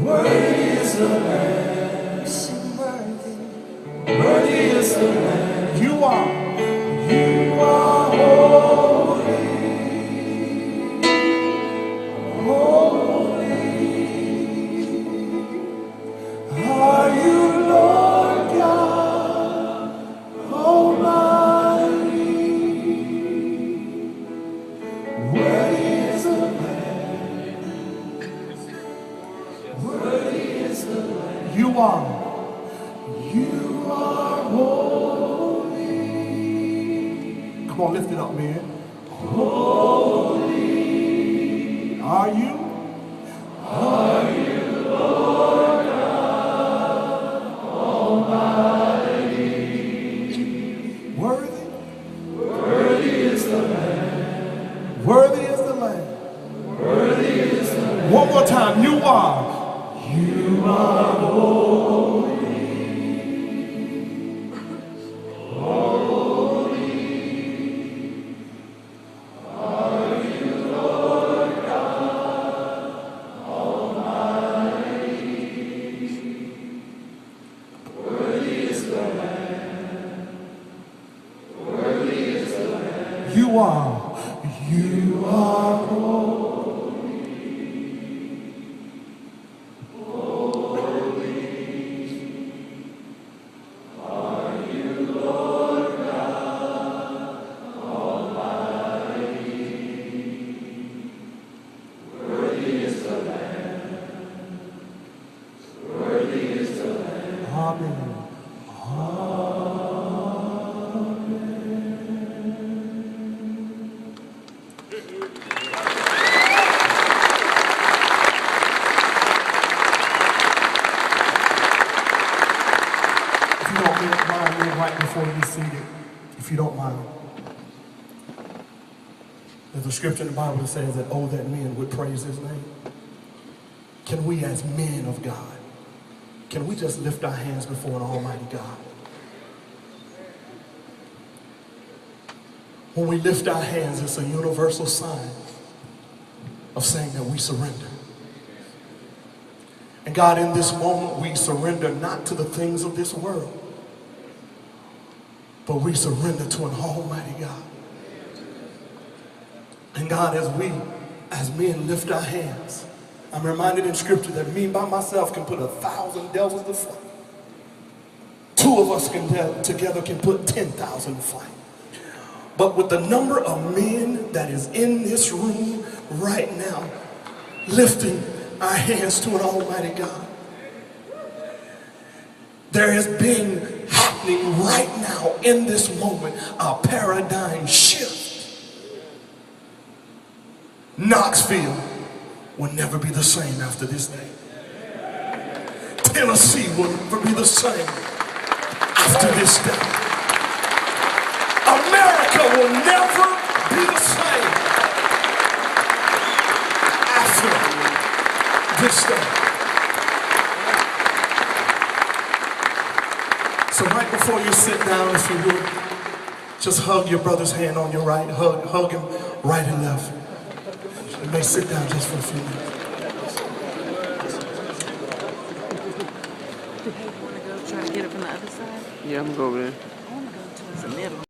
Worthy is the Lamb. Sing worthy. Worthy is the Lamb. You are holy. Holy are you, Lord God Almighty. Worthy is the Lamb. Worthy is the Lamb. You are holy. Come on, lift it up, man. Holy are you, Lord God Almighty. Worthy is the Lamb. Worthy is the Lamb. Worthy is the Lamb. One more time. You are holy. You are holy. Holy are you, Lord God Almighty. Worthy is the Lamb. Worthy is the Lamb. Amen. Right before you seated, if you don't mind. There's a scripture in the Bible that says that, oh, that men would praise his name. Can we as men of God, can we just lift our hands before an almighty God? When we lift our hands, it's a universal sign of saying that we surrender. And God, in this moment, we surrender not to the things of this world, but we surrender to an almighty God. And God, as we, as men, lift our hands, I'm reminded in scripture that me by myself can put 1,000 devils to flight. Two of us together can put 10,000 to flight. But with the number of men that is in this room right now, lifting our hands to an almighty God, there has been happening right now in this moment a paradigm shift. Knoxville will never be the same after this day. Tennessee will never be the same after this day. America will never be the same after this day. So right before you sit down, if you would, just hug your brother's hand on your right. Hug him right and left. You may sit down just for a few minutes. Do you want to go try to get it from the other side? Yeah, I'm going to go over there.